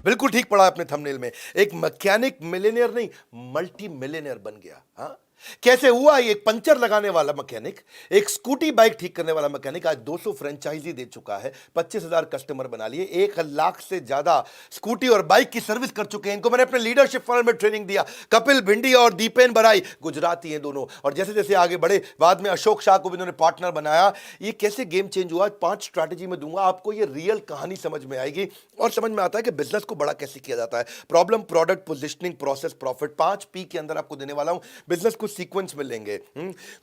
बिल्कुल ठीक पढ़ा आपने थंबनेल में। एक मैकेनिक मिलियनेयर नहीं, मल्टी मिलियनेयर बन गया। हाँ, कैसे हुआ? एक पंचर लगाने वाला मैकेनिक, एक स्कूटी बाइक ठीक करने वाला मैकेनिक आज 200 फ्रेंचाइजी दे चुका है, 25,000 कस्टमर बना लिए, 1 लाख से ज्यादा स्कूटी और बाइक की सर्विस कर चुके हैं। इनको मैंने अपने लीडरशिप फनल में ट्रेनिंग दिया। कपिल भिंडी और दीपेन बराई गुजराती हैं दोनों, और जैसे जैसे आगे बढ़े बाद में अशोक शाह को भी इन्होंने पार्टनर बनाया। ये कैसे गेम चेंज हुआ? 5 स्ट्रैटेजी में दूंगा आपको, ये रियल कहानी समझ में आएगी और समझ में आता है कि बिजनेस को बड़ा कैसे किया जाता है। Problem, product, positioning, process, profit, 5 P के अंदर आपको देने वाला हूं। बिजनेस को सीक्वेंस में लेंगे।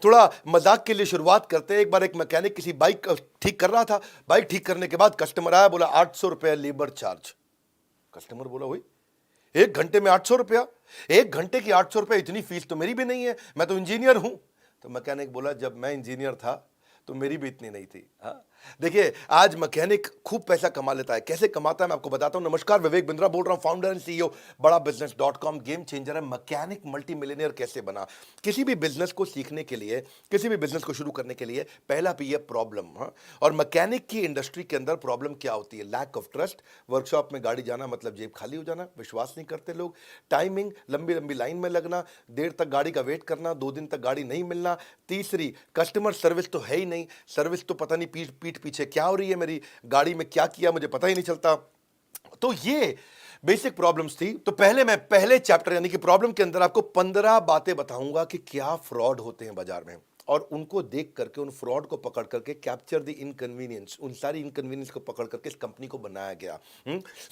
थोड़ा मजाक के लिए शुरुआत करते हैं। एक बार एक मैकेनिक किसी बाइक ठीक कर रहा था। बाइक ठीक करने के बाद कस्टमर आया, बोला 800 रुपया लेबर चार्ज। कस्टमर बोला, हुई 1 घंटे में 800 रुपया? 1 घंटे की 800 रुपया, इतनी फीस तो मेरी भी नहीं है, मैं तो इंजीनियर हूं। तो मैकेनिक बोला, जब मैं इंजीनियर था तो मेरी भी इतनी नहीं थी। हाँ, देखिए आज मैकेनिक खूब पैसा कमा लेता है। कैसे कमाता है मैं आपको बताता हूं। नमस्कार, विवेक बिंद्रा बोल रहा हूं, फाउंडर एंड CEO बड़ा बिजनेस.com। गेम चेंजर है। मैकेनिक मल्टी मिलियनेयर कैसे बना? किसी भी बिजनेस को सीखने के लिए, किसी भी बिजनेस को शुरू करने के लिए पहला P है प्रॉब्लम। हाँ, और मैकेनिक की इंडस्ट्री के अंदर प्रॉब्लम क्या होती है? Lack of trust. वर्कशॉप में गाड़ी जाना मतलब जेब खाली हो जाना, विश्वास नहीं करते लोग। टाइमिंग, लंबी लंबी लाइन में लगना, देर तक गाड़ी का वेट करना, 2 दिन तक गाड़ी नहीं मिलना। तीसरी, कस्टमर सर्विस तो है ही नहीं। सर्विस तो पता नहीं पीठ पीछे क्या हो रही है, मेरी गाड़ी में क्या किया मुझे पता ही नहीं चलता। तो ये बेसिक प्रॉब्लम्स थी। तो मैं पहले चैप्टर यानी कि प्रॉब्लम के अंदर आपको 15 बातें बताऊंगा कि क्या फ्रॉड होते हैं बाजार में, और उनको देख करके, उन फ्रॉड को पकड़ करके कैप्चर द इनकन्वीनियंस, उन सारी इनकन्वीनियंस को पकड़ करके इस कंपनी को बनाया गया।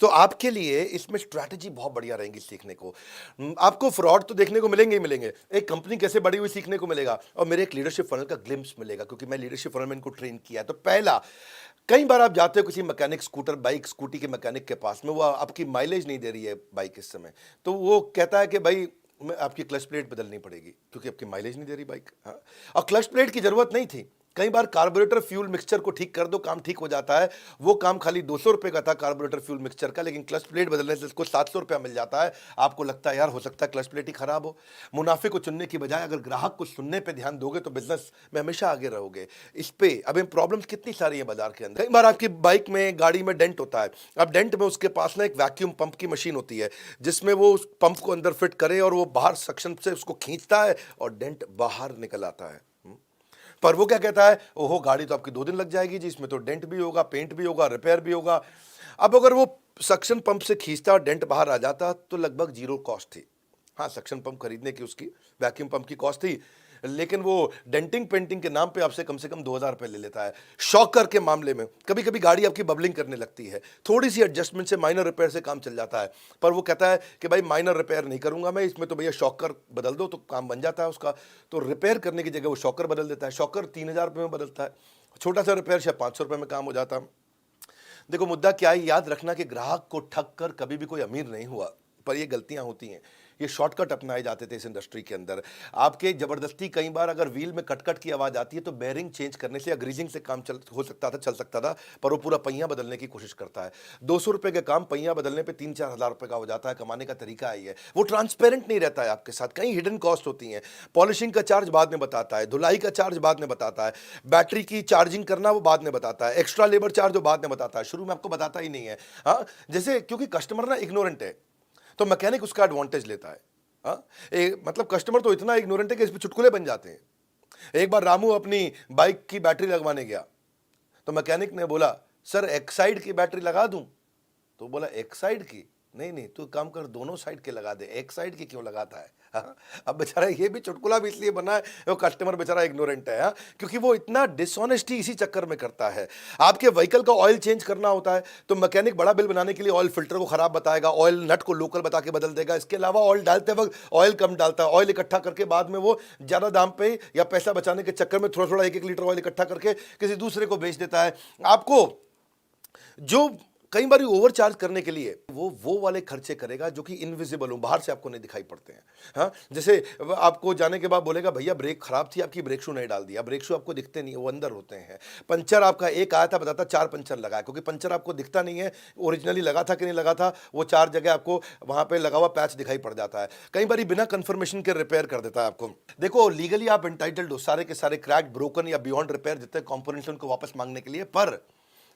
तो आपके लिए इसमें स्ट्रैटेजी बहुत बढ़िया रहेगी सीखने को। आपको फ्रॉड तो देखने को मिलेंगे ही मिलेंगे, एक कंपनी कैसे बड़ी हुई सीखने को मिलेगा, और मेरे एक लीडरशिप फनल का ग्लिम्स मिलेगा, क्योंकि मैं लीडरशिप फनल में इनको ट्रेन किया। तो पहला, कई बार आप जाते हो किसी मैकेनिक, स्कूटर बाइक स्कूटी के मैकेनिक के पास में, वो आपकी माइलेज नहीं दे रही है बाइक इस समय, तो वो कहता है कि भाई मैं आपकी क्लच प्लेट बदलनी पड़ेगी क्योंकि आपकी माइलेज नहीं दे रही बाइक। हाँ, और क्लच प्लेट की जरूरत नहीं थी। कई बार कार्बोरेटर फ्यूल मिक्सचर को ठीक कर दो, काम ठीक हो जाता है। वो काम खाली 200 रुपए का था कार्बोरेटर फ्यूल मिक्सचर का, लेकिन क्लच प्लेट बदलने से इसको 700 रुपया मिल जाता है। आपको लगता है यार हो सकता है क्लच प्लेट ही खराब हो। मुनाफे को चुनने की बजाय अगर ग्राहक को सुनने पे ध्यान दोगे तो बिजनेस में हमेशा आगे रहोगे। इस पे अब इन प्रॉब्लम्स कितनी सारी है बाजार के अंदर। कई बार आपकी बाइक में, गाड़ी में डेंट होता है। अब डेंट में उसके पास ना एक वैक्यूम पंप की मशीन होती है, जिसमें वो उस पंप को अंदर फिट करे और वो बाहर सक्शन से उसको खींचता है और डेंट बाहर निकल आता है। पर वो क्या कहता है, ओहो गाड़ी तो आपकी 2 दिन लग जाएगी जी, इसमें तो डेंट भी होगा, पेंट भी होगा, रिपेयर भी होगा। अब अगर वो सक्शन पंप से खींचता और डेंट बाहर आ जाता तो लगभग 0 कॉस्ट थी। हाँ, सक्शन पंप खरीदने की उसकी, वैक्यूम पंप की कॉस्ट थी, लेकिन वो डेंटिंग पेंटिंग के नाम पे आपसे कम से कम 2,000 रुपये ले लेता है। शॉकर के मामले में कभी कभी गाड़ी आपकी बबलिंग करने लगती है, थोड़ी सी एडजस्टमेंट से, माइनर रिपेयर से काम चल जाता है, पर वो कहता है कि भाई माइनर रिपेयर नहीं करूंगा मैं, इसमें तो भैया शॉकर बदल दो तो काम बन जाता है उसका। तो रिपेयर करने की जगह वो शॉकर बदल देता है। शॉकर 3,000 रुपये में बदलता है, छोटा सा रिपेयर शायद 500 रुपये में काम हो जाता है। देखो मुद्दा क्या है, याद रखना कि ग्राहक को ठग कर कभी भी कोई अमीर नहीं हुआ, पर ये गलतियां होती हैं। ये शॉर्टकट अपनाए जाते थे इस इंडस्ट्री के अंदर। आपके जबरदस्ती, कई बार अगर व्हील में कटकट की आवाज आती है तो बेरिंग चेंज करने से या ग्रीजिंग से काम चल सकता था, पर वो पूरा पहिया बदलने की कोशिश करता है। 200 रुपए के काम पहिया बदलने पे 3-4 हजार रुपए का हो जाता है। कमाने का तरीका है ये। वो ट्रांसपेरेंट नहीं रहता है आपके साथ, कई हिडन कॉस्ट होती हैं। पॉलिशिंग का चार्ज बाद में बताता है, धुलाई का चार्ज बाद में बताता है, बैटरी की चार्जिंग करना वो बाद में बताता है, एक्स्ट्रा लेबर चार्ज वो बाद में बताता है, शुरू में आपको बताता ही नहीं है। हाँ, जैसे क्योंकि कस्टमर ना इग्नोरेंट है तो मैकेनिक उसका एडवांटेज लेता है। हाँ, मतलब कस्टमर तो इतना इग्नोरेंट है कि इस पे चुटकुले बन जाते हैं। एक बार रामू अपनी बाइक की बैटरी लगवाने गया तो मैकेनिक ने बोला, सर एक साइड की बैटरी लगा दूं? तो बोला एक साइड की? नहीं नहीं, तू काम कर दोनों साइड के लगा दे, एक साइड की क्यों लगाता है? हाँ? अब बेचारा ये भी चुटकुला भी इसलिए बना है, वो कस्टमर बेचारा इग्नोरेंट है। हाँ? क्योंकि वो इतना डिसऑनेस्टी इसी चक्कर में करता है। आपके व्हीकल का ऑयल चेंज करना होता है तो मैकेनिक बड़ा बिल बनाने के लिए ऑयल फिल्टर को खराब बताएगा, ऑयल नट को लोकल बता के बदल देगा। इसके अलावा ऑयल डालते वक्त ऑयल कम डालता है, ऑयल इकट्ठा करके बाद में वो ज्यादा दाम पे या पैसा बचाने के चक्कर में थोड़ा थोड़ा 1-1 लीटर ऑयल इकट्ठा करके किसी दूसरे को बेच देता है। आपको जो कई बार ओवर चार्ज करने के लिए वो वाले खर्चे करेगा जो कि इनविजिबल हो, बाहर से आपको नहीं दिखाई पड़ते हैं। हाँ, जैसे आपको जाने के बाद बोलेगा भैया ब्रेक खराब थी, आपकी ब्रेक शू नहीं डाल दिया। ब्रेक शू आपको दिखते नहीं है, वो अंदर होते हैं। पंचर आपका एक आया था, बताता 4 पंचर लगा है, क्योंकि पंचर आपको दिखता नहीं है ओरिजिनली लगा था कि नहीं लगा था। वो 4 जगह आपको वहां पे लगा हुआ पैच दिखाई पड़ जाता है। कई बार बिना कंफर्मेशन के रिपेयर कर देता है आपको। देखो लीगली आप एंटाइटल्ड हो सारे के सारे क्रैक, ब्रोकन या बियॉन्ड रिपेयर जितने कॉम्पोनेंट्स उनको वापस मांगने के लिए, पर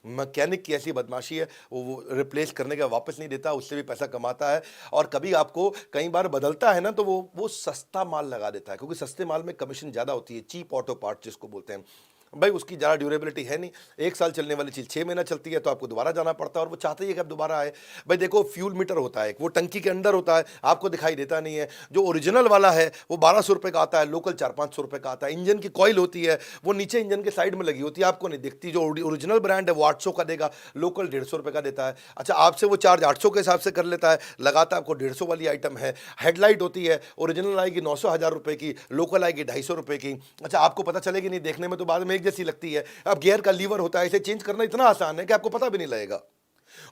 मैकेनिक की ऐसी बदमाशी है, वो रिप्लेस करने का वापस नहीं देता, उससे भी पैसा कमाता है। और कभी आपको कई बार बदलता है ना, तो वो सस्ता माल लगा देता है, क्योंकि सस्ते माल में कमीशन ज़्यादा होती है, चीप ऑटो पार्ट जिसको बोलते हैं। भाई उसकी ज़्यादा ड्यूरेबिलिटी है नहीं, 1 साल चलने वाली चीज़ 6 महीना चलती है, तो आपको दोबारा जाना पड़ता है, और वो चाहते ही है कि आप दोबारा आए। भाई देखो, फ्यूल मीटर होता है, वो टंकी के अंदर होता है, आपको दिखाई देता नहीं है। जो ओरिजिनल वाला है वो 1200 रुपये का आता है, लोकल 400-500 रुपये का आता है। इंजन की कॉइल होती है, वो नीचे इंजन के साइड में लगी होती है, आपको नहीं दिखती। जो ओरिजिनल ब्रांड है वो 800 का देगा, लोकल 150 रुपये का देता है। अच्छा, आपसे वो चार्ज 800 के हिसाब से कर लेता है, लगाता है आपको 150 वाली आइटम है। हेडलाइट होती है, ओरिजिनल आएगी 900-1000 रुपये की, लोकल आएगी 250 रुपये की। अच्छा, आपको पता चलेगी नहीं, देखने में तो बाद में एक जैसी लगती है। अब गियर का लीवर होता है, इसे चेंज करना इतना आसान है कि आपको पता भी नहीं लगेगा।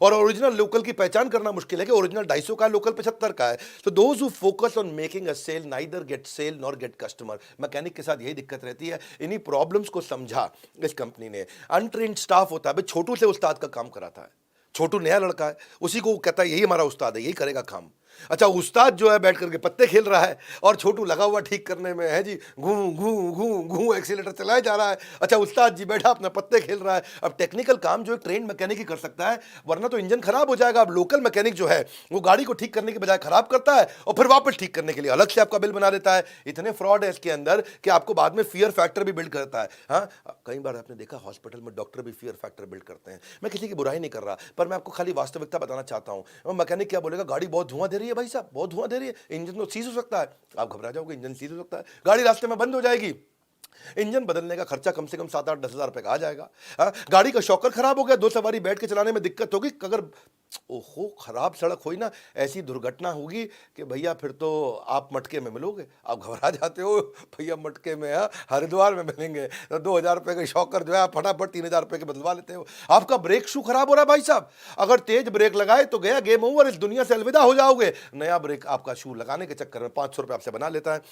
और ओरिजिनल लोकल की पहचान करना मुश्किल है कि ओरिजिनल 250 का है, लोकल 75 का है। तो those who focus on making a sale neither get sale nor get customer. Mechanic के साथ यही दिक्कत रहती है। इन्हीं प्रॉब्लम्स को समझा इस कंपनी ने। अनट्रेन्ड स्टाफ होता है, भाई छोटू से उस्ताद का काम कराता है। छोटू नया लड़का है, उसी को कहता है यही हमारा उस्ताद है, यही करेगा काम। अच्छा, उस्ताद जो है बैठ करके पत्ते खेल रहा है, और छोटू लगा हुआ ठीक करने में है जी, घू घू घू घू एक्सीलेटर चलाया जा रहा है। अच्छा, उस्ताद जी बैठा अपना पत्ते खेल रहा है। अब टेक्निकल काम जो एक ट्रेंड मैकेनिक ही कर सकता है, वरना तो इंजन खराब हो जाएगा। अब लोकल मैकेनिक जो है वो गाड़ी को ठीक करने के बजाय खराब करता है, और फिर वापस ठीक करने के लिए अलग से आपका बिल बना देता है। इतने फ्रॉड है इसके अंदर कि आपको बाद में फियर फैक्टर भी बिल्ड करता है। हाँ, कई बार आपने देखा हॉस्पिटल में डॉक्टर भी फियर फैक्टर बिल्ड करते हैं। मैं किसी की बुराई नहीं कर रहा, पर मैं आपको खाली वास्तविकता बताना चाहता हूँ। मैकेनिक क्या बोलेगा, गाड़ी बहुत धुआं दे रही है भाई साहब, बहुत धुआं दे रही है, इंजन तो सीज हो सकता है। आप घबरा जाओगे, इंजन सीज हो सकता है, गाड़ी रास्ते में बंद हो जाएगी। इंजन बदलने का खर्चा कम से कम 7-8-10 हज़ार रुपए का आ जाएगा। हाँ, गाड़ी का शॉकर खराब हो गया, 2 सवारी बैठ के चलाने में दिक्कत होगी। अगर ओहो खराब सड़क हुई ना, ऐसी दुर्घटना होगी कि भैया फिर तो आप मटके में मिलोगे। आप घबरा जाते हो, भैया मटके में है, हरिद्वार में मिलेंगे। तो 2,000 रुपये का शॉकर जो है आप फटाफट 3,000 रुपये के बदलवा लेते हो। आपका ब्रेक शू खराब हो रहा है भाई साहब, अगर तेज ब्रेक लगाए तो गया गेम ओवर, इस दुनिया से अलविदा हो जाओगे। नया ब्रेक आपका शू लगाने के चक्कर में 500 रुपये आपसे बना लेता है।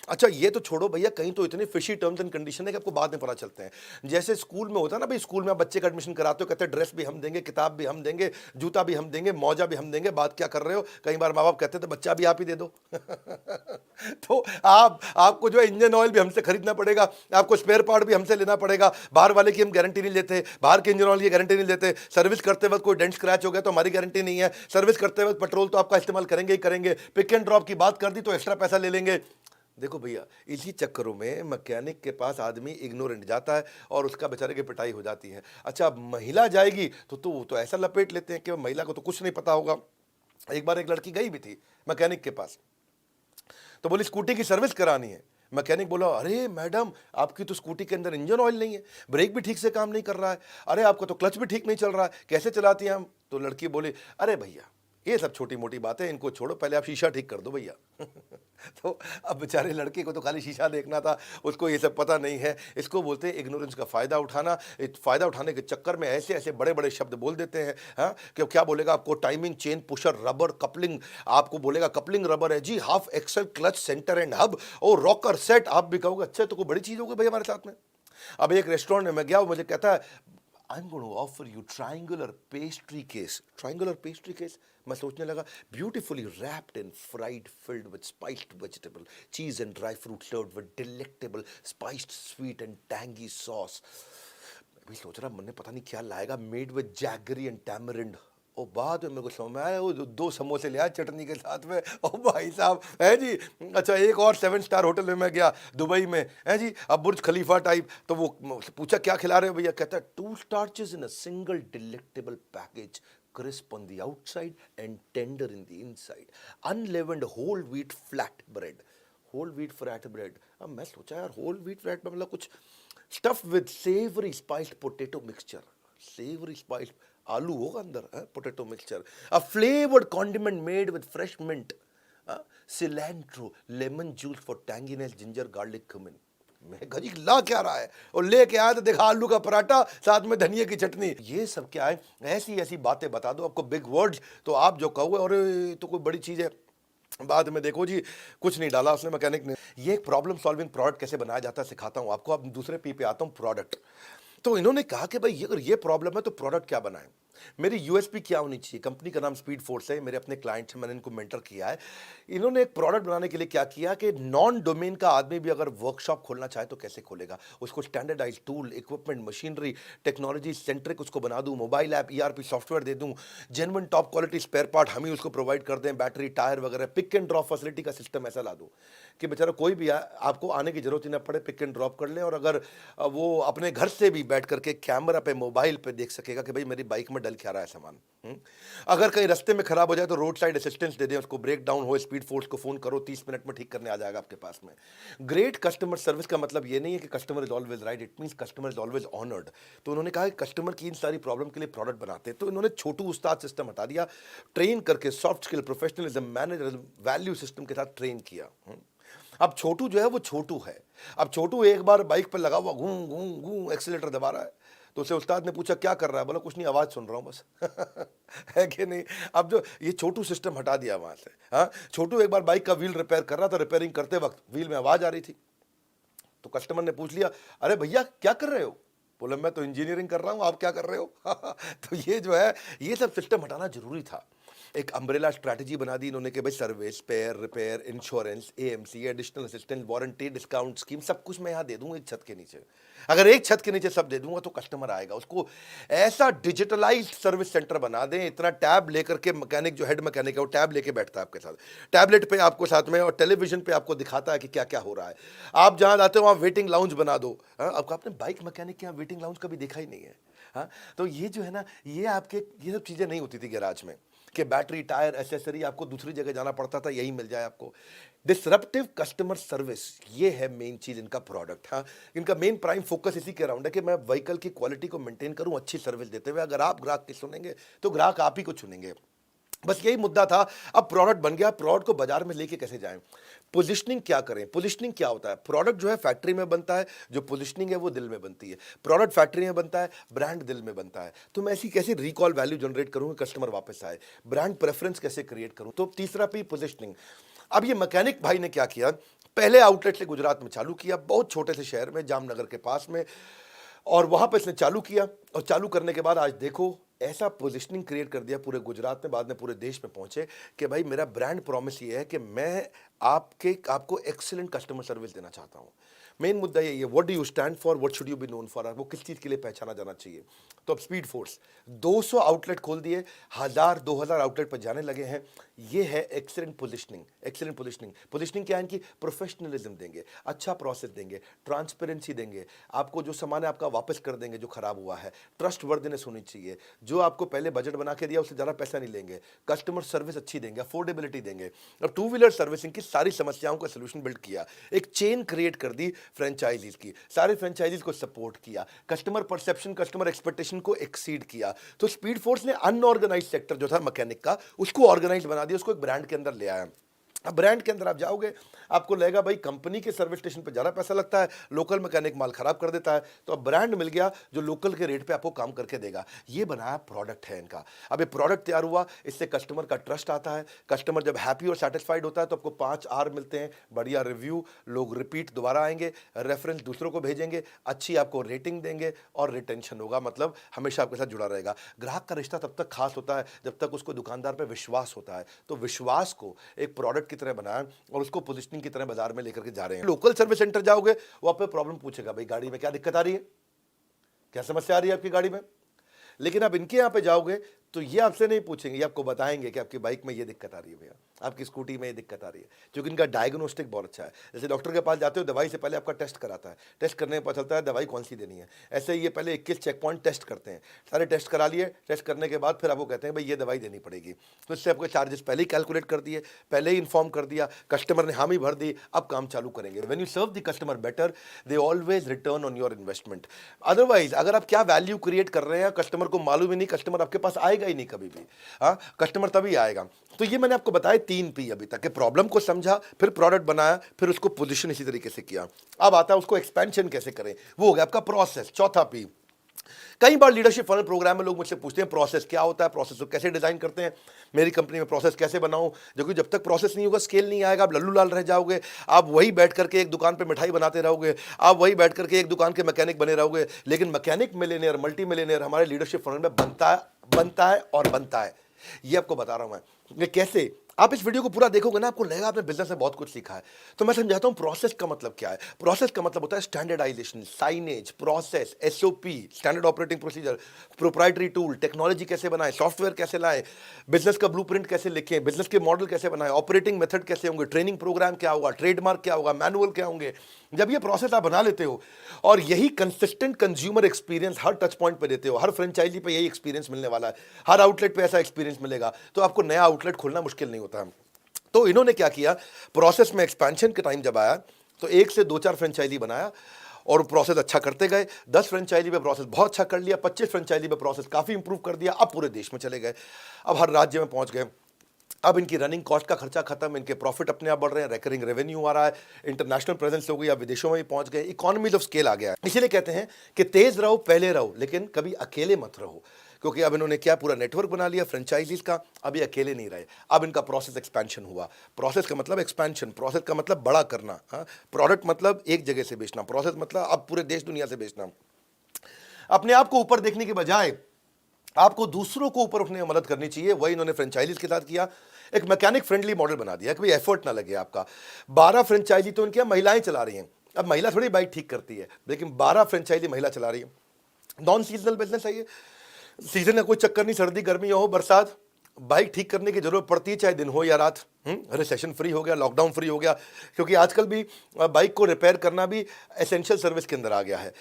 अच्छा, ये तो छोड़ो भैया, कहीं तो इतने फिशी टर्म्स एंड कंडीशन है कि आपको बाद में पता चलते हैं। जैसे स्कूल में होता है ना भाई, स्कूल में आप बच्चे का एडमिशन कराते हो, कहते हैं ड्रेस भी हम देंगे, किताब भी हम देंगे, जूता भी हम देंगे, मौजा भी हम देंगे। बात क्या कर रहे हो, कई बार माँ बाप कहते थे बच्चा भी आप ही दे दो। तो आपको जो है इंजन ऑयल भी हमसे खरीदना पड़ेगा, आपको स्पेयर पार्ट भी हमसे लेना पड़ेगा। बाहर वाले की हम गारंटी नहीं लेते, बाहर के इंजन ऑयल की गारंटी नहीं लेते। सर्विस करते वक्त कोई डेंट स्क्रैच हो गया तो हमारी गारंटी नहीं है। सर्विस करते वक्त पेट्रोल तो आपका इस्तेमाल करेंगे ही करेंगे, पिक एंड ड्रॉप की बात कर दी तो एक्स्ट्रा पैसा ले लेंगे। देखो भैया, इसी चक्करों में मैकेनिक के पास आदमी इग्नोरेंट जाता है और उसका बेचारे की पिटाई हो जाती है। अच्छा, अब महिला जाएगी तो वो तो ऐसा लपेट लेते हैं कि महिला को तो कुछ नहीं पता होगा। एक बार एक लड़की गई भी थी मैकेनिक के पास, तो बोली स्कूटी की सर्विस करानी है। मैकेनिक बोला, अरे मैडम, आपकी तो स्कूटी के अंदर इंजन ऑयल नहीं है, ब्रेक भी ठीक से काम नहीं कर रहा है, अरे आपका तो क्लच भी ठीक नहीं चल रहा है, कैसे चलाती हैं हम? तो लड़की बोली, अरे भैया ये सब छोटी मोटी बातें, इनको छोड़ो, पहले आप शीशा ठीक कर दो भैया। तो अब बेचारे लड़के को तो खाली शीशा देखना था, उसको ये सब पता नहीं है। इसको बोलते हैं इग्नोरेंस का फ़ायदा उठाना। फ़ायदा उठाने के चक्कर में ऐसे ऐसे बड़े बड़े शब्द बोल देते हैं। हाँ, कि क्या बोलेगा आपको, timing chain pusher rubber coupling, आपको बोलेगा कपलिंग रबर है जी, half axle clutch centre and hub और रॉकर सेट। आप भी कहोगे अच्छा तो कोई बड़ी चीज़ होगी भाई हमारे साथ में। अब एक रेस्टोरेंट में मैं गया, मुझे कहता है I'm going to offer you triangular pastry case. Triangular pastry case? मैं सोचने लगा, beautifully wrapped and fried, filled with spiced vegetable, cheese and dry fruit, served with delectable spiced, sweet and tangy sauce. मैं भी सोच रहा, मैंने पता नहीं क्या लाएगा, made with jaggery and tamarind. और बाद में मेरे को समझ में आया, वो 2 समोसे ले आया चटनी के साथ में। ओ भाई साहब, है जी। अच्छा, एक और 7 स्टार होटल में मैं गया दुबई में, है जी, अब बुर्ज खलीफा टाइप। तो वो पूछा क्या खिला रहे हो भैया? कहता है 2 starches in a single delectable package, crisp on the outside and tender in the inside, unleavened whole wheat flat bread. Whole wheat flat bread. अब मैं सोचा यार, होल व्हीट फ्लैट में मतलब कुछ stuff with savoury spiced potato mixture, savoury spiced आलू होगा अंदर, potato mixture, a flavoured condiment made with fresh mint, cilantro, lemon juice for tanginess, ginger, garlic, cumin. मैं गजी ला क्या रहा है, और लेके आया तो देखा आलू का पराठा, साथ में धनिया की चटनी। ये सब क्या है? ऐसी ऐसी बातें बता दो आपको, बिग वर्ड्स, तो आप जो कहोगे और तो कोई बड़ी चीज़ है, बाद में देखो जी कुछ नहीं डाला उसने मैकेनिक ने। ये एक प्रॉब्लम सॉल्विंग प्रोडक्ट कैसे बनाया जाता है सिखाता हूँ आपको। अब दूसरे पी पे आता हूँ, प्रोडक्ट। तो इन्होंने कहा कि भाई अगर ये प्रॉब्लम है तो प्रोडक्ट क्या बनाएं। मेरी यूएसपी क्या होनी चाहिए? कंपनी का नाम स्पीड फोर्स है, मेरे अपने क्लाइंट हैं, मैंने इनको मेंटर किया है। इन्होंने एक प्रोडक्ट बनाने के लिए क्या किया कि नॉन डोमेन का आदमी भी अगर वर्कशॉप खोलना चाहे तो कैसे खोलेगा? उसको standardized tool, equipment, machinery, technology centric उसको बना दूँ, मोबाइल ऐप, ईआरपी सॉफ्टवेयर दे दूँ, genuine top quality spare part हम ही उसको प्रोवाइड कर दें, बैटरी, टायर वगैरह, पिक एंड ड्रॉप फैसिलिटी का सिस्टम ऐसा ला दूँ कि बेचारा कोई भी आपको आने की जरूरत ही ना पड़े, पिक एंड ड्रॉप कर ले और अगर वो अपने घर से भी बैठ करके कैमरा पे, मोबाइल पे देख सकेगा कि भाई मेरी बाइक में डल क्या रहा है सामान। अगर कहीं रास्ते में खराब हो जाए तो रोड साइड असिस्टेंस दे दें उसको, ब्रेक डाउन हो स्पीड फोर्स को फोन करो, 30 मिनट में ठीक करने आ जाएगा आपके पास में। ग्रेट कस्टमर सर्विस का मतलब ये नहीं है कि customer is always right, it means customer is always honoured. तो उन्होंने कहा कि कस्टमर की इन सारी प्रॉब्लम के लिए प्रोडक्ट बनाते हैं, तो इन्होंने छोटू उस्ताद सिस्टम हटा दिया, ट्रेन करके soft skill, professionalism, manager, value system के साथ ट्रेन किया। अब छोटू जो है वो छोटू है। अब छोटू एक बार बाइक पर लगा हुआ घूं घूं घूं एक्सीलेटर दबा रहा है, तो उसे उस्ताद ने पूछा क्या कर रहा है? बोला कुछ नहीं, आवाज़ सुन रहा हूँ बस। है कि नहीं? अब जो ये छोटू सिस्टम हटा दिया वहाँ से। हाँ, छोटू एक बार बाइक का व्हील रिपेयर कर रहा था, रिपेयरिंग करते वक्त व्हील में आवाज़ आ रही थी, तो कस्टमर ने पूछ लिया, अरे भैया क्या कर रहे हो? बोला मैं तो इंजीनियरिंग कर रहा हूँ, आप क्या कर रहे हो? तो ये जो है ये सब सिस्टम हटाना जरूरी था। एक अम्ब्रेला स्ट्रैटेजी बना दी इन्होंने कि भाई service, spare, repair, insurance, AMC, additional assistance, warranty, discount scheme, सब कुछ मैं यहाँ दे दूँ एक छत के नीचे। अगर एक छत के नीचे सब दे दूंगा तो कस्टमर आएगा। उसको ऐसा डिजिटलाइज्ड सर्विस सेंटर बना दें, इतना टैब लेकर के मैकेनिक जो हेड मैकेनिक है वो टैब लेके बैठता है आपके साथ, टैबलेट पे आपको साथ में, और टेलीविजन पे आपको दिखाता है कि क्या क्या हो रहा है। आप जहाँ जाते हो वहाँ वेटिंग लाउंज बना दो। हाँ, आपको आपने बाइक मैकेनिक के यहाँ वेटिंग लाउंज कभी देखा ही नहीं है। हाँ, तो ये जो है ना, ये आपके ये सब चीज़ें नहीं होती थी गैराज में कि बैटरी, टायर, एसेसरी आपको दूसरी जगह जाना पड़ता था, यही मिल जाए आपको। डिसरप्टिव कस्टमर सर्विस, ये है मेन चीज इनका प्रोडक्ट। हाँ, इनका मेन प्राइम फोकस इसी के अराउंड है कि मैं व्हीकल की क्वालिटी को मेंटेन करूं अच्छी सर्विस देते हुए। अगर आप ग्राहक की सुनेंगे तो ग्राहक आप ही को चुनेंगे, बस यही मुद्दा था। अब प्रोडक्ट बन गया, प्रोडक्ट को बाजार में लेके कैसे जाएं, पोजिशनिंग क्या करें। पोजिशनिंग क्या होता है? प्रोडक्ट जो है फैक्ट्री में बनता है, जो पोजिशनिंग है वो दिल में बनती है। प्रोडक्ट फैक्ट्री में बनता है, ब्रांड दिल में बनता है। तो मैं ऐसी कैसे रिकॉल वैल्यू जनरेट करूँ, कस्टमर वापस आए, ब्रांड प्रेफरेंस कैसे क्रिएट करूँ। तो तीसरा पी पोजिशनिंग। अब ये मैकेनिक भाई ने क्या किया, पहले आउटलेट से गुजरात में चालू किया, बहुत छोटे से शहर में, जामनगर के पास में, और वहां पर इसने चालू किया। और चालू करने के बाद आज देखो ऐसा पोजीशनिंग क्रिएट कर दिया पूरे गुजरात में, बाद में पूरे देश में पहुंचे कि भाई मेरा ब्रांड प्रॉमिस ये है कि मैं आपको एक्सीलेंट कस्टमर सर्विस देना चाहता हूं। मेन मुद्दा यही है, what do you stand for, what should you be known for, वो किस चीज़ के लिए पहचाना जाना चाहिए। तो अब स्पीड फोर्स 200 आउटलेट खोल दिए, 1000-2000 आउटलेट पर जाने लगे हैं। ये है excellent positioning. Excellent positioning, positioning क्या है इनकी? प्रोफेशनलिज्म देंगे, अच्छा प्रोसेस देंगे, ट्रांसपेरेंसी देंगे, आपको जो सामान है आपका वापस कर देंगे जो खराब हुआ है, ट्रस्ट वर्दिनेस होनी चाहिए, जो आपको पहले बजट बना के दिया उससे ज़्यादा पैसा नहीं लेंगे, कस्टमर सर्विस अच्छी देंगे, अफोर्डेबिलिटी देंगे। अब टू व्हीलर सर्विसिंग की सारी समस्याओं का सोल्यूशन बिल्ड किया, एक चेन क्रिएट कर दी फ्रेंचाइजीज की, सारे फ्रेंचाइजीज को सपोर्ट किया, कस्टमर परसेप्शन, कस्टमर एक्सपेक्टेशन को एक्सीड किया। तो स्पीड फोर्स ने अनऑर्गेनाइज सेक्टर जो था मैकेनिक का, उसको ऑर्गेनाइज बना दिया, उसको एक ब्रांड के अंदर ले आया। अब ब्रांड के अंदर आप जाओगे, आपको लगेगा भाई कंपनी के सर्विस स्टेशन पे ज़्यादा पैसा लगता है, लोकल मैकेनिक माल खराब कर देता है। तो अब ब्रांड मिल गया जो लोकल के रेट पे आपको काम करके देगा। ये बनाया प्रोडक्ट है इनका। अब ये प्रोडक्ट तैयार हुआ, इससे कस्टमर का ट्रस्ट आता है। कस्टमर जब हैप्पी और सेटिस्फाइड होता है तो आपको 5 आर मिलते हैं, बढ़िया रिव्यू, लोग रिपीट दोबारा आएंगे, रेफरेंस दूसरों को भेजेंगे, अच्छी आपको रेटिंग देंगे और रिटेंशन होगा, मतलब हमेशा आपके साथ जुड़ा रहेगा। ग्राहक का रिश्ता तब तक खास होता है जब तक उसको दुकानदार पर विश्वास होता है। तो विश्वास को एक प्रोडक्ट की तरह बनाया और उसको पोजीशनिंग की तरह बाजार में लेकर के जा रहे हैं। लोकल सर्विस सेंटर जाओगे, वो आप पे प्रॉब्लम पूछेगा, भाई गाड़ी में क्या दिक्कत आ रही है, क्या समस्या आ रही है आपकी गाड़ी में। लेकिन आप इनके यहां पे जाओगे तो ये आपसे नहीं पूछेंगे, ये आपको बताएंगे कि आपकी बाइक में ये दिक्कत आ रही है भैया, आपकी स्कूटी में ये दिक्कत आ रही है, क्योंकि इनका डायग्नोस्टिक बहुत अच्छा है। जैसे डॉक्टर के पास जाते हो, दवाई से पहले आपका टेस्ट कराता है, टेस्ट करने में पता चलता है दवाई कौन सी देनी है। ऐसे ही ये पहले 21 चेक पॉइंट टेस्ट करते हैं, सारे टेस्ट करा लिए, टेस्ट करने के बाद फिर आपको कहते हैं भाई ये दवाई देनी पड़ेगी। तो इससे आपको चार्जेस पहले ही कैलकुलेट कर दिए, पहले ही इन्फॉर्म कर दिया, कस्टमर ने हामी भर दी, अब काम चालू करेंगे। When you serve the customer better, they always return on your investment. Otherwise अगर आप क्या वैल्यू क्रिएट कर रहे हैं कस्टमर को मालूम ही नहीं, कस्टमर आपके पास आएगा ही नहीं कभी भी। हाँ, कस्टमर तभी आएगा। तो ये मैंने आपको बताया 3 पी अभी तक, कि प्रॉब्लम को समझा, फिर प्रोडक्ट बनाया, फिर उसको पोजीशन इसी तरीके से किया। अब आता है उसको एक्सपेंशन कैसे करें, वो हो गया आपका प्रोसेस, चौथा पी। कई बार लीडरशिप फनल प्रोग्राम में लोग मुझसे पूछते हैं प्रोसेस क्या होता है, प्रोसेस को कैसे डिजाइन करते हैं, मेरी कंपनी में प्रोसेस कैसे बनाऊं, जो कि जब तक प्रोसेस नहीं होगा स्केल नहीं आएगा, आप लल्लू लाल रह जाओगे। आप वही बैठ करके एक दुकान पे मिठाई बनाते रहोगे, आप वही बैठ करके एक दुकान के मैकेनिक बने रहोगे। लेकिन मैकेनिक मिलियनेयर, मल्टी मिलियनेयर हमारे लीडरशिप फनल में बनता है और बनता है। ये आपको बता रहा हूं मैं ये कैसे। आप इस वीडियो को पूरा देखोगे ना, आपको लगेगा आपने बिजनेस में बहुत कुछ सीखा है। तो मैं समझाता हूं प्रोसेस का मतलब क्या है। प्रोसेस का मतलब होता है standardization, signage, process, SOP, standard operating procedure, proprietary tool, technology कैसे बनाएं, सॉफ्टवेयर कैसे लाएं, बिजनेस का ब्लूप्रिंट कैसे लिखें, बिजनेस के मॉडल कैसे बनाएं, ऑपरेटिंग मेथड कैसे होंगे, ट्रेनिंग प्रोग्राम क्या होगा, ट्रेडमार्क क्या होगा, मैनुअल क्या होंगे। जब ये प्रोसेस आप बना लेते हो और यही कंसिस्टेंट कंज्यूमर एक्सपीरियंस हर टच पॉइंट पे देते हो, हर फ्रेंचाइजी पे यही एक्सपीरियंस मिलने वाला है, हर आउटलेट पे ऐसा एक्सपीरियंस मिलेगा, तो आपको नया आउटलेट खोलना मुश्किल नहीं होता है। तो इन्होंने क्या किया, प्रोसेस में एक्सपेंशन के टाइम जब आया तो एक से दो चार फ्रेंचाइजी बनाया और प्रोसेस अच्छा करते गए। 10 फ्रेंचाइजी पे प्रोसेस बहुत अच्छा कर लिया, 25 फ्रेंचाइजी पे प्रोसेस काफ़ी इंप्रूव कर दिया। अब पूरे देश में चले गए, अब हर राज्य में पहुंच गए। अब इनकी रनिंग कॉस्ट का खर्चा खत्म, इनके प्रॉफिट अपने आप बढ़ रहे हैं, रिकरिंग रेवेन्यू आ रहा है, इंटरनेशनल प्रेजेंस हो गई, अब विदेशों में भी पहुंच गए, इकोनॉमीज ऑफ स्केल आ गया है। इसीलिए कहते हैं कि तेज रहो, पहले रहो, लेकिन कभी अकेले मत रहो। क्योंकि अब इन्होंने क्या पूरा नेटवर्क बना लिया फ्रेंचाइजीज का, अभी अकेले नहीं रहे। अब इनका प्रोसेस एक्सपेंशन हुआ। प्रोसेस का मतलब एक्सपेंशन, प्रोसेस का मतलब बड़ा करना, प्रोडक्ट मतलब एक जगह से बेचना, प्रोसेस मतलब अब पूरे देश दुनिया से बेचना। अपने आप को ऊपर देखने के बजाय आपको दूसरों को ऊपर उठने में मदद करनी चाहिए। वही इन्होंने फ्रेंचाइजीज के साथ किया। एक मैकेनिक फ्रेंडली मॉडल बना दिया कि भाई एफर्ट ना लगे आपका। 12 फ्रेंचाइजी तो इनके महिलाएं चला रही हैं। अब महिला थोड़ी बाइक ठीक करती है, लेकिन 12 फ्रेंचाइजी महिला चला रही है। नॉन सीजनल बिजनेस है ये, सीजन का कोई चक्कर नहीं, सर्दी गर्मी हो बरसात, बाइक ठीक करने की जरूरत पड़ती है, चाहे दिन हो या रात। रिसेशन फ्री हो गया, लॉकडाउन फ्री हो गया, क्योंकि आजकल भी बाइक को रिपेयर करना भी एसेंशियल सर्विस के अंदर आ गया है।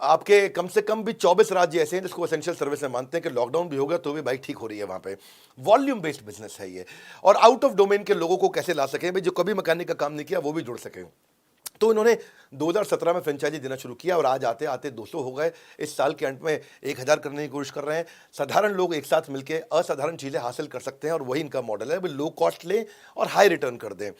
आपके कम से कम भी 24 राज्य ऐसे हैं जिसको एसेंशियल सर्विस में मानते हैं कि लॉकडाउन भी हो गया तो भी बाइक ठीक हो रही है वहाँ पे। वॉल्यूम बेस्ड बिजनेस है ये। और आउट ऑफ डोमेन के लोगों को कैसे ला सकें भाई, जो कभी मैकेनिक का काम नहीं किया वो भी जुड़ सकें। तो इन्होंने 2017 में फ्रेंचाइजी देना शुरू किया और आज आते आते 200 हो गए। इस साल के अंत में 1000 करने की कोशिश कर रहे हैं। साधारण लोग एक साथ मिलकर असाधारण चीज़ें हासिल कर सकते हैं और वही इनका मॉडल है, वे लो कॉस्ट लें और हाई रिटर्न कर दें।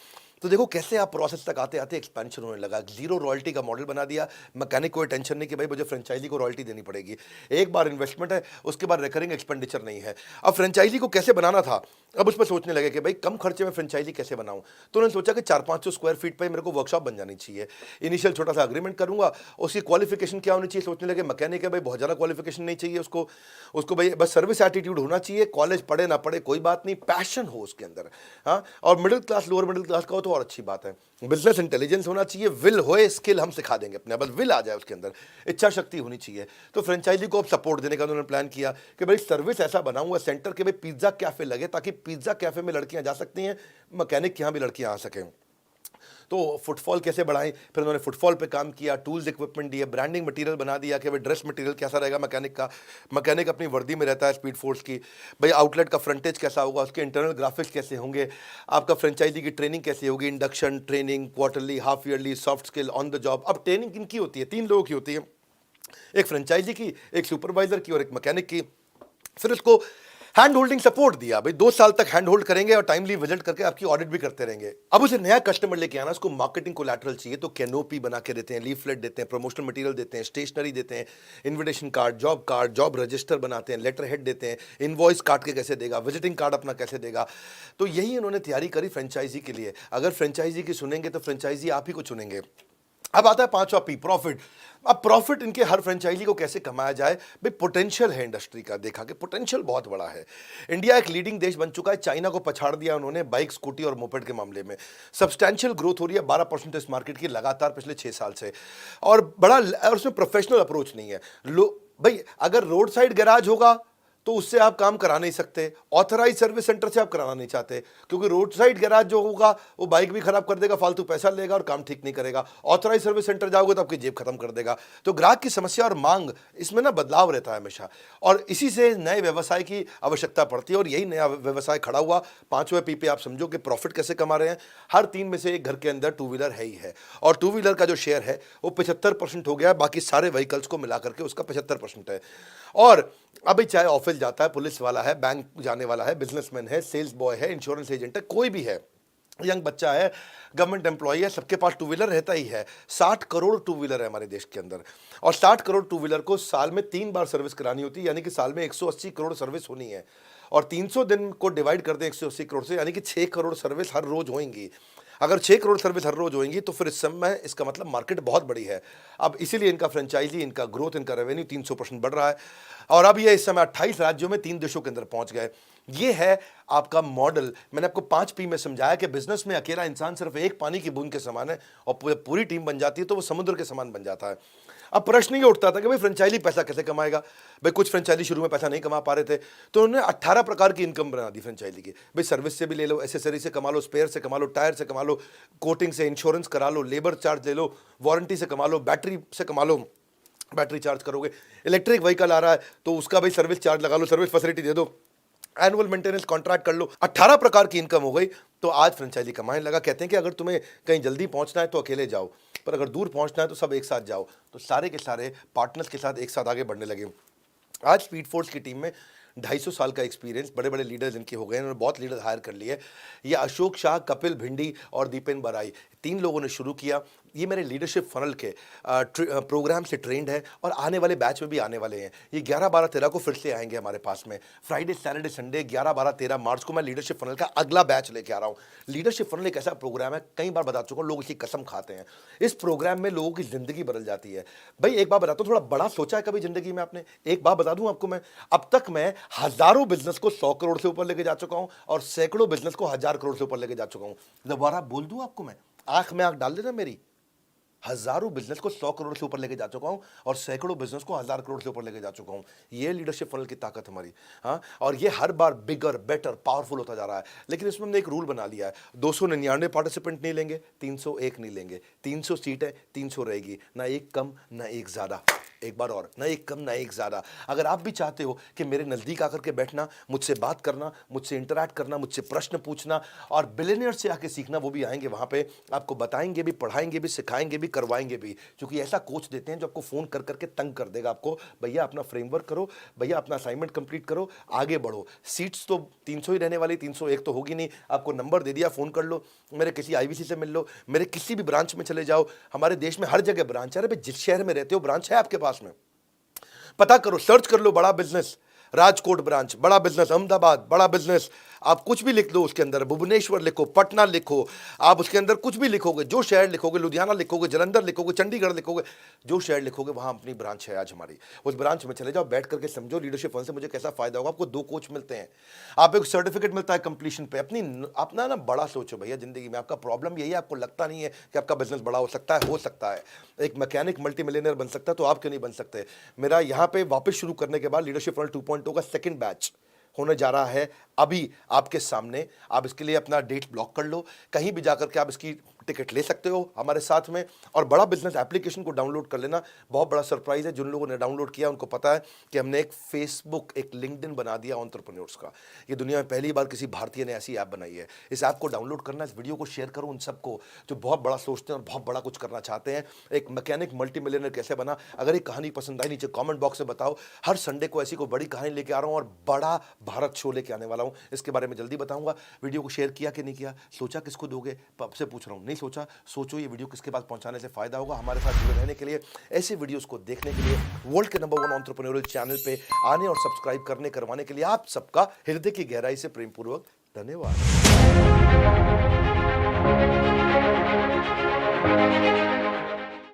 तो देखो कैसे आप प्रोसेस तक आते आते एक्सपेंशन होने लगा। जीरो रॉयल्टी का मॉडल बना दिया। मैकेनिक कोई टेंशन नहीं कि भाई मुझे फ्रेंचाइजी को रॉयल्टी देनी पड़ेगी, एक बार इन्वेस्टमेंट है, उसके बाद रिकरिंग एक्सपेंडिचर नहीं है। अब फ्रेंचाइजी को कैसे बनाना था, अब उस पर सोचने लगे कि भाई कम खर्चे में फ्रेंचाइजी कैसे बनाऊं। तो उन्होंने सोचा कि 400-500 स्क्वायर फीट पर मेरे को वर्कशॉप बन जानी चाहिए। इनिशियल छोटा सा अग्रीमेंट करूंगा, उसकी क्वालिफिकेशन क्या होनी चाहिए, सोचने लगे मैकेनिक है भाई बहुत ज़्यादा क्वालिफिकेशन नहीं चाहिए उसको, उसको भाई बस सर्विस एटीट्यूड होना चाहिए, कॉलेज पढ़े ना पढ़े कोई बात नहीं, पैशन हो उसके अंदर। हाँ, और middle class lower middle class का हो तो और अच्छी बात है। बिजनेस इंटेलिजेंस होना चाहिए, विल होए, स्किल हम सिखा देंगे अपने, बस विल आ जाए उसके अंदर, इच्छा शक्ति होनी चाहिए। तो फ्रेंचाइजी को अब सपोर्ट देने का उन्होंने प्लान किया कि भाई सर्विस ऐसा बनाऊंगा सेंटर के भाई पिज्जा कैफे लगे, ताकि पिज्जा कैफे में लड़कियां जा सकती हैं, मैकेनिक के यहाँ भी लड़कियां आ सकें। तो फुटफॉल कैसे बढ़ाएं, फिर उन्होंने फुटफॉल पे काम किया, टूल्स इक्विपमेंट दिए, ब्रांडिंग मटेरियल बना दिया कि भाई ड्रेस मटेरियल कैसा रहेगा मैकेनिक का, मैकेनिक अपनी वर्दी में रहता है स्पीड फोर्स की, भाई आउटलेट का फ्रंटेज कैसा होगा, उसके इंटरनल ग्राफिक्स कैसे होंगे, आपका फ्रेंचाइजी की ट्रेनिंग कैसे होगी, induction training, quarterly, half yearly, soft skill, on the job. अब ट्रेनिंग किनकी होती है, 3 लोगों की होती है, एक फ्रेंचाइजी की, एक सुपरवाइजर की और एक मैकेनिक की। फिर उसको हैंड होल्डिंग सपोर्ट दिया, भाई 2 साल तक हैंड होल्ड करेंगे और टाइमली विजिट करके आपकी ऑडिट भी करते रहेंगे। अब उसे नया कस्टमर लेके आना, उसको मार्केटिंग कोलैटरल चाहिए, तो कैनोपी बना के देते हैं, लीफलेट देते हैं, प्रमोशनल मटेरियल देते हैं, स्टेशनरी देते हैं, इन्विटेशन कार्ड, जॉब रजिस्टर बनाते हैं, लेटर हेड देते हैं, इनवॉइस काट के कैसे देगा, विजिटिंग कार्ड अपना कैसे देगा। तो यही उन्होंने तैयारी करी फ्रेंचाइजी के लिए। अगर फ्रेंचाइजी की सुनेंगे तो फ्रेंचाइजी आप ही को चुनेंगे। अब आता है 5वां पी, प्रॉफिट। अब प्रॉफिट इनके हर फ्रेंचाइजी को कैसे कमाया जाए, भाई पोटेंशियल है इंडस्ट्री का, देखा कि पोटेंशियल बहुत बड़ा है। इंडिया एक लीडिंग देश बन चुका है, चाइना को पछाड़ दिया उन्होंने बाइक, स्कूटी और मोपेड के मामले में। सब्सटैंशियल ग्रोथ हो रही है 12% इस मार्केट की लगातार पिछले 6 साल से, और बड़ा, और उसमें प्रोफेशनल अप्रोच नहीं है। भाई अगर रोड साइड गैराज होगा तो उससे आप काम करा नहीं सकते, ऑथराइज सर्विस सेंटर से आप कराना नहीं चाहते, क्योंकि रोड साइड गैराज जो होगा वो बाइक भी खराब कर देगा, फालतू पैसा लेगा और काम ठीक नहीं करेगा। ऑथराइज सर्विस सेंटर जाओगे तो आपकी जेब खत्म कर देगा। तो ग्राहक की समस्या और मांग, इसमें ना बदलाव रहता है हमेशा, और इसी से नए व्यवसाय की आवश्यकता पड़ती है, और यही नया व्यवसाय खड़ा हुआ। 5वें पी पे आप समझो कि प्रॉफिट कैसे कमा रहे हैं। हर 3 में से एक घर के अंदर 2 व्हीलर है ही है, और 2 व्हीलर का जो शेयर है वो 75% हो गया, बाकी सारे व्हीकल्स को मिलाकर के उसका 75% है। और अभी चाहे ऑफिस जाता है, पुलिस वाला है, बैंक जाने वाला है, बिजनेसमैन है, सेल्स बॉय है, इंश्योरेंस एजेंट है, कोई भी है, यंग बच्चा है, गवर्नमेंट एम्प्लॉय है, सबके पास टू व्हीलर रहता ही है। 60 करोड़ टू व्हीलर है हमारे देश के अंदर, और 60 करोड़ टू व्हीलर को साल में 3 बार सर्विस करानी होती है, यानी कि साल में 180 करोड़ सर्विस होनी है। और 300 दिन को डिवाइड कर दें 180 करोड़ से, यानी कि 6 करोड़ सर्विस हर रोज होंगी। अगर 6 करोड़ सर्विस हर रोज होंगी तो फिर इस समय इसका मतलब मार्केट बहुत बड़ी है। अब इसीलिए इनका फ्रेंचाइजी, इनका ग्रोथ, इनका रेवेन्यू 300% बढ़ रहा है। और अब ये इस समय 28 राज्यों में 3 देशों के अंदर पहुंच गए। ये है आपका मॉडल। मैंने आपको 5 P में समझाया कि बिजनेस में अकेला इंसान सिर्फ एक पानी की बूंद के समान है, और पूरी टीम बन जाती है तो वो समुद्र के समान बन जाता है। अब प्रश्न ये उठता था कि भाई फ्रेंचाइजी पैसा कैसे कमाएगा। भाई कुछ फ्रेंचाइजी शुरू में पैसा नहीं कमा पा रहे थे, तो उन्होंने 18 प्रकार की इनकम बना दी फ्रेंचाइजी की। भाई सर्विस से भी ले लो, एसेसरी से कमा लो, स्पेयर से कमा लो, टायर से कमा लो, कोटिंग से, इंश्योरेंस करा लो, लेबर चार्ज ले लो, वारंटी से कमा लो, बैटरी से कमा लो, बैटरी चार्ज करोगे, इलेक्ट्रिक व्हीकल आ रहा है तो उसका भाई सर्विस चार्ज लगा लो, सर्विस फैसिलिटी दे दो, एनुअल मेंटेनेंस कॉन्ट्रैक्ट कर लो। 18 प्रकार की इनकम हो गई। तो आज फ्रेंचाइजी कमाने लगा। कहते हैं कि अगर तुम्हें कहीं जल्दी पहुंचना है तो अकेले जाओ, पर अगर दूर पहुंचना है तो सब एक साथ जाओ। तो सारे के सारे पार्टनर्स के साथ एक साथ आगे बढ़ने लगे। आज स्पीड फोर्स की टीम में 250 साल का एक्सपीरियंस, बड़े बड़े लीडर्स इनके हो गए, इन्होंने बहुत लीडर हायर कर लिए। ये अशोक शाह, कपिल भिंडी और दीपेन बराई, 3 लोगों ने शुरू किया। ये मेरे लीडरशिप फनल के प्रोग्राम से ट्रेंड है और आने वाले बैच में भी आने वाले हैं। ये 11, 12, 13 को फिर से आएंगे हमारे पास में। फ्राइडे, सैटरडे, संडे 11, 12, 13 मार्च को मैं लीडरशिप फनल का अगला बैच लेके आ रहा हूँ। लीडरशिप फनल एक ऐसा प्रोग्राम है, कई बार बता चुका हूँ, लोग इसकी कसम खाते हैं। इस प्रोग्राम में लोगों की जिंदगी बदल जाती है। भाई एक बार बताता हूँ, थोड़ा बड़ा सोचा है कभी जिंदगी में आपने? एक बात बता दूं आपको, मैं अब तक मैं हजारों बिजनेस को 100 करोड़ से ऊपर लेके जा चुका हूं और सैकड़ों बिजनेस को 1000 करोड़ से ऊपर लेके जा चुका हूं। दोबारा बोल दूं आपको, मैं आंख में आंख डाल देना मेरी, हजारों बिजनेस को 100 करोड़ से ऊपर लेके जा चुका हूं और सैकड़ों बिजनेस को 1000 करोड़ से ऊपर लेके जा चुका हूं। ये लीडरशिप फनल की ताकत हमारी। हाँ, और ये हर बार बिगर, बेटर, पावरफुल होता जा रहा है। लेकिन इसमें हमने एक रूल बना लिया है, 299 पार्टिसिपेंट नहीं लेंगे, 301 नहीं लेंगे। 300 सीटें, 300 रहेगी, ना एक कम ना एक ज्यादा। एक बार और, ना एक कम ना एक ज्यादा। अगर आप भी चाहते हो कि मेरे नजदीक आकर के बैठना, मुझसे बात करना, मुझसे इंटरैक्ट करना, मुझसे प्रश्न पूछना और बिलियनियर से आके सीखना, वो भी आएंगे वहां पे, आपको बताएंगे भी, पढ़ाएंगे भी, सिखाएंगे भी, करवाएंगे भी। क्योंकि ऐसा कोच देते हैं जो आपको फोन कर करके तंग कर देगा आपको, भैया अपना फ्रेमवर्क करो, भैया अपना असाइनमेंट कंप्लीट करो, आगे बढ़ो। सीट्स तो 300 ही रहने वाली, 301 तो होगी नहीं। आपको नंबर दे दिया, फोन कर लो, मेरे किसी IVC से मिल लो, मेरे किसी भी ब्रांच में चले जाओ। हमारे देश में हर जगह ब्रांच है। अरे जिस शहर में रहते हो ब्रांच है आपके पास में, पता करो, सर्च कर लो, बड़ा बिजनेस राजकोट ब्रांच, बड़ा बिजनेस अहमदाबाद, बड़ा बिजनेस, आप कुछ भी लिख दो उसके अंदर, भुवनेश्वर लिखो, पटना लिखो, आप उसके अंदर कुछ भी लिखोगे, जो शहर लिखोगे, लुधियाना लिखोगे, जलंधर लिखोगे, चंडीगढ़ लिखोगे, जो शहर लिखोगे वहां अपनी ब्रांच है आज हमारी। उस ब्रांच में चले जाओ, बैठ करके समझो लीडरशिप फन से मुझे कैसा फायदा होगा। आपको 2 कोच मिलते हैं, आप एक सर्टिफिकेट मिलता है कंप्लीशन पे। अपना ना बड़ा सोचो भैया जिंदगी में। आपका प्रॉब्लम यही है, आपको लगता नहीं है कि आपका बिजनेस बड़ा हो सकता है। हो सकता है, एक मैकेनिक मल्टी मिलियनर बन सकता है, तो आप क्यों नहीं बन सकते? मेरा यहाँ पे वापस शुरू करने के बाद लीडरशिप फनल 2.0 का सेकंड बैच होने जा रहा है अभी आपके सामने। आप इसके लिए अपना डेट ब्लॉक कर लो, कहीं भी जाकर के आप इसकी टिकट ले सकते हो हमारे साथ में। और बड़ा बिजनेस एप्लीकेशन को डाउनलोड कर लेना। बहुत बड़ा सरप्राइज है, जिन लोगों ने डाउनलोड किया उनको पता है कि हमने एक फेसबुक, एक लिंक्डइन बना दिया एंटरप्रेन्योर्स का। ये दुनिया में पहली बार किसी भारतीय ने ऐसी ऐप बनाई है। इस ऐप को डाउनलोड करना, इस वीडियो को शेयर करो उन सबको जो बहुत बड़ा सोचते हैं और बहुत बड़ा कुछ करना चाहते हैं। एक मैकेनिक मल्टी मिलियनर कैसे बना, अगर एक कहानी पसंद आई नीचे कॉमेंट बॉक्स में बताओ। हर संडे को ऐसी कोई बड़ी कहानी लेके आ रहा हूँ और बड़ा भारत शो लेके आने वाला हूँ, इसके बारे में जल्दी बताऊंगा। वीडियो को शेयर किया कि नहीं किया, सोचा किसको दोगे, आपसे पूछ रहा हूँ, नहीं सोचा, सोचो ये वीडियो किसके पास पहुंचाने से फायदा होगा। हमारे साथ जुड़े रहने के लिए, ऐसे वीडियोस को देखने के लिए, वर्ल्ड के नंबर 1 एंटरप्रेन्योरियल चैनल पे आने और सब्सक्राइब करवाने के लिए आप सबका हृदय की गहराई से प्रेमपूर्वक धन्यवाद।